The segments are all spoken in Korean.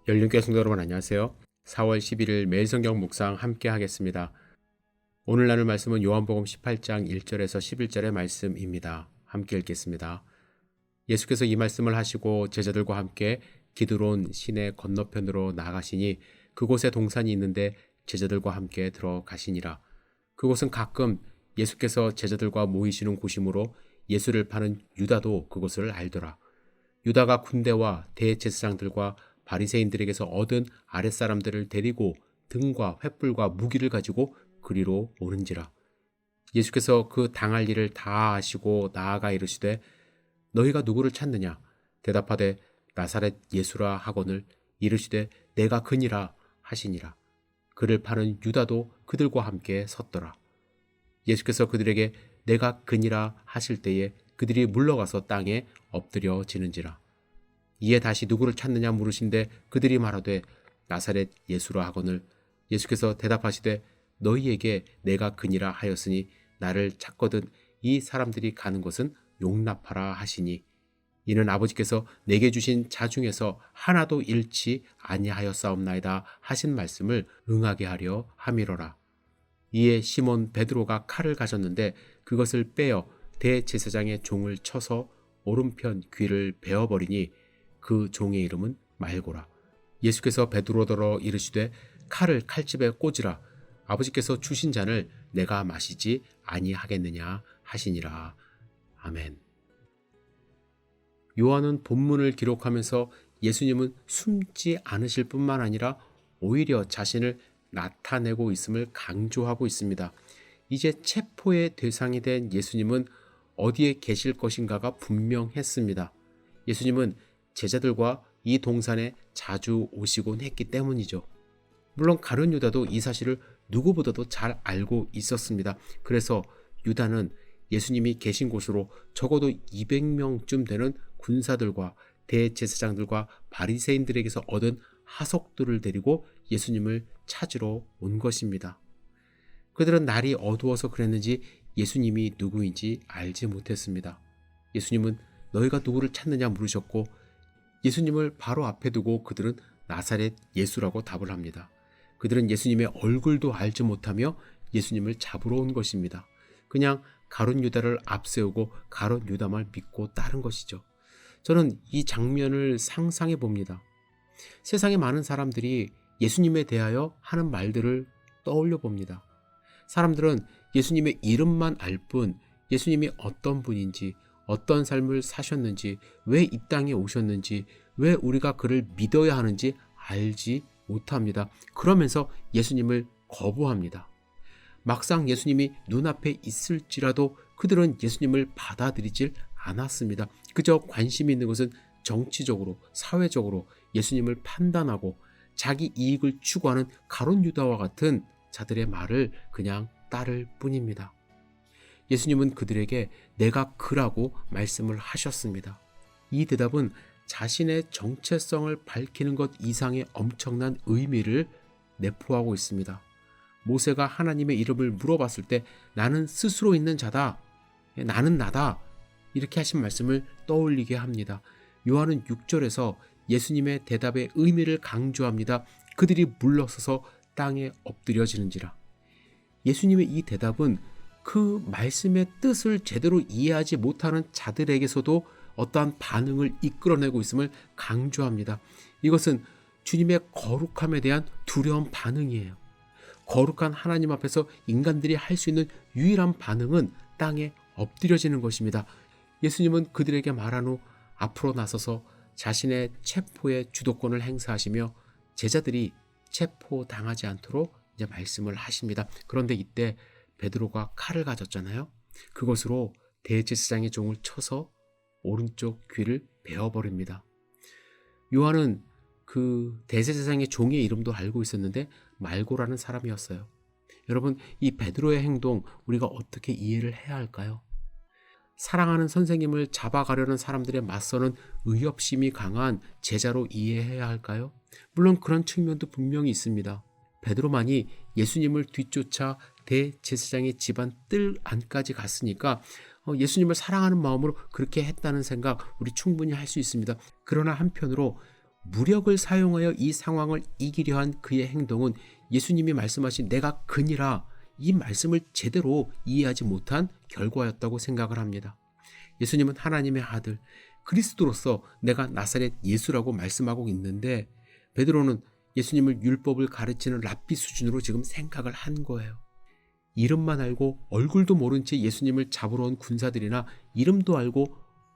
연륜교회 성도 여러분 안녕하세요. 4월 11일 매일 성경 묵상 함께 하겠습니다. 오늘 나눌 말씀은 요한복음 18장 1절에서 11절의 말씀입니다. 함께 읽겠습니다. 예수께서 이 말씀을 하시고 제자들과 함께 기드론 시내 건너편으로 나아가시니 그곳에 동산이 있는데 제자들과 함께 들어가시니라. 그곳은 가끔 예수께서 제자들과 모이시는 곳이므로 예수를 파는 유다도 그곳을 알더라. 유다가 군대와 대제사장들과 바리새인들에게서 얻은 아랫사람들을 데리고 등과 횃불과 무기를 가지고 그리로 오는지라. 예수께서 그 당할 일을 다 아시고 나아가 이르시되 너희가 누구를 찾느냐? 대답하되 나사렛 예수라 하거늘 이르시되 내가 그니라 하시니라. 그를 파는 유다도 그들과 함께 섰더라. 예수께서 그들에게 내가 그니라 하실 때에 그들이 물러가서 땅에 엎드려지는지라. 이에 다시 누구를 찾느냐 물으신데 그들이 말하되 나사렛 예수라 하거늘 예수께서 대답하시되 너희에게 내가 그니라 하였으니 나를 찾거든 이 사람들이 가는 곳은 용납하라 하시니 이는 아버지께서 내게 주신 자 중에서 하나도 잃지 아니하였사옵나이다 하신 말씀을 응하게 하려 함이로라. 이에 시몬 베드로가 칼을 가졌는데 그것을 빼어 대제사장의 종을 쳐서 오른편 귀를 베어버리니 그 종의 이름은 말고라. 예수께서 베드로더러 이르시되 칼을 칼집에 꽂으라. 아버지께서 주신 잔을 내가 마시지 아니하겠느냐 하시니라. 아멘. 요한은 본문을 기록하면서 예수님은 숨지 않으실 뿐만 아니라 오히려 자신을 나타내고 있음을 강조하고 있습니다. 이제 체포의 대상이 된 예수님은 어디에 계실 것인가가 분명했습니다. 예수님은 제자들과 이 동산에 자주 오시곤 했기 때문이죠. 물론 가룟 유다도 이 사실을 누구보다도 잘 알고 있었습니다. 그래서 유다는 예수님이 계신 곳으로 적어도 200명쯤 되는 군사들과 대제사장들과 바리새인들에게서 얻은 하석들을 데리고 예수님을 찾으러 온 것입니다. 그들은 날이 어두워서 그랬는지 예수님이 누구인지 알지 못했습니다. 예수님은 너희가 누구를 찾느냐 물으셨고 예수님을 바로 앞에 두고 그들은 나사렛 예수라고 답을 합니다. 그들은 예수님의 얼굴도 알지 못하며 예수님을 잡으러 온 것입니다. 그냥 가룟 유다를 앞세우고 가룟 유다만 믿고 따른 것이죠. 저는 이 장면을 상상해 봅니다. 세상에 많은 사람들이 예수님에 대하여 하는 말들을 떠올려 봅니다. 사람들은 예수님의 이름만 알 뿐 예수님이 어떤 분인지 어떤 삶을 사셨는지 왜 이 땅에 오셨는지 왜 우리가 그를 믿어야 하는지 알지 못합니다. 그러면서 예수님을 거부합니다. 막상 예수님이 눈앞에 있을지라도 그들은 예수님을 받아들이질 않았습니다. 그저 관심이 있는 것은 정치적으로 사회적으로 예수님을 판단하고 자기 이익을 추구하는 가룟 유다와 같은 자들의 말을 그냥 따를 뿐입니다. 예수님은 그들에게 내가 그라고 말씀을 하셨습니다. 이 대답은 자신의 정체성을 밝히는 것 이상의 엄청난 의미를 내포하고 있습니다. 모세가 하나님의 이름을 물어봤을 때 나는 스스로 있는 자다, 나는 나다 이렇게 하신 말씀을 떠올리게 합니다. 요한은 6절에서 예수님의 대답의 의미를 강조합니다. 그들이 물러서서 땅에 엎드려지는지라. 예수님의 이 대답은 그 말씀의 뜻을 제대로 이해하지 못하는 자들에게서도 어떠한 반응을 이끌어내고 있음을 강조합니다. 이것은 주님의 거룩함에 대한 두려운 반응이에요. 거룩한 하나님 앞에서 인간들이 할 수 있는 유일한 반응은 땅에 엎드려지는 것입니다. 예수님은 그들에게 말한 후 앞으로 나서서 자신의 체포의 주도권을 행사하시며 제자들이 체포당하지 않도록 이제 말씀을 하십니다. 그런데 이때 베드로가 칼을 가졌잖아요. 그것으로 대제사장의 종을 쳐서 오른쪽 귀를 베어버립니다. 요한은 그 대제사장의 종의 이름도 알고 있었는데 말고라는 사람이었어요. 여러분, 이 베드로의 행동 우리가 어떻게 이해를 해야 할까요? 사랑하는 선생님을 잡아가려는 사람들의 맞서는 의협심이 강한 제자로 이해해야 할까요? 물론 그런 측면도 분명히 있습니다. 베드로만이 예수님을 뒤쫓아 대제사장의 집안 뜰 안까지 갔으니까 예수님을 사랑하는 마음으로 그렇게 했다는 생각 우리 충분히 할 수 있습니다. 그러나 한편으로 무력을 사용하여 이 상황을 이기려 한 그의 행동은 예수님이 말씀하신 내가 그니라 이 말씀을 제대로 이해하지 못한 결과였다고 생각을 합니다. 예수님은 하나님의 아들 그리스도로서 내가 나사렛 예수라고 말씀하고 있는데 베드로는 예수님을 율법을 가르치는 랍비 수준으로 지금 생각을 한 거예요. 이름만 알고 얼굴도 모른 채 예수님을 잡으러 온 군사들이나 이름도 알고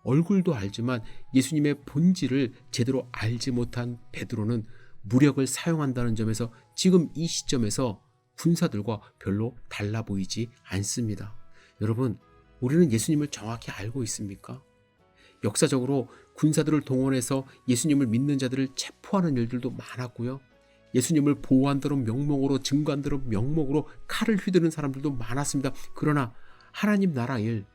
얼굴도 알지만 예수님의 본질을 제대로 알지 못한 베드로는 무력을 사용한다는 점에서 지금 이 시점에서 군사들과 별로 달라 보이지 않습니다. 여러분, 우리는 예수님을 정확히 알고 있습니까? 역사적으로 군사들을 동원해서 예수님을 믿는 자들을 체포하는 일들도 많았고요. 예수님을 보호한다는 명목으로 증거한다는 명목으로 칼을 휘두르는 사람들도 많았습니다. 그러나 하나님 나라 일,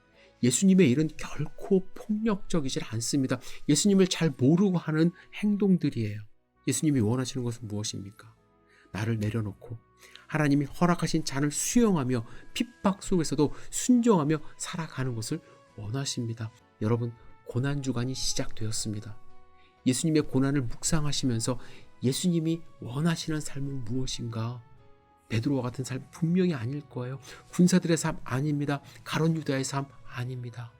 예수님의 일은 결코 폭력적이질 않습니다. 예수님을 잘 모르고 하는 행동들이에요. 예수님이 원하시는 것은 무엇입니까? 나를 내려놓고 하나님이 허락하신 잔을 수용하며 핍박 속에서도 순종하며 살아가는 것을 원하십니다. 여러분, 고난주간이 시작되었습니다. 예수님의 고난을 묵상하시면서 예수님이 원하시는 삶은 무엇인가? 베드로와 같은 삶 분명히 아닐 거예요. 군사들의 삶 아닙니다. 가룟 유다의 삶 아닙니다.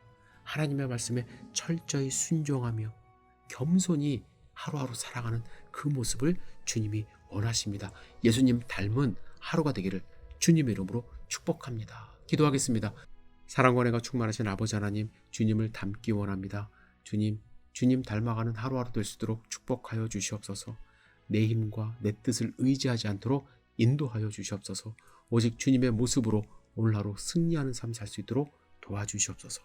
하나님의 말씀에 철저히 순종하며 겸손히 하루하루 살아가는 그 모습을 주님이 원하십니다. 예수님 닮은 하루가 되기를 주님의 이름으로 축복합니다. 기도하겠습니다. 사랑과 은혜가 충만하신 아버지 하나님, 주님을 닮기 원합니다. 주님 닮아가는 하루하루 될 수 있도록 축복하여 주시옵소서. 내 힘과 내 뜻을 의지하지 않도록 인도하여 주시옵소서. 오직 주님의 모습으로 오늘 하루 승리하는 삶 살 수 있도록 도와주시옵소서.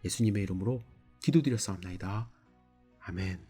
예수님의 이름으로 기도드렸사옵나이다. 아멘.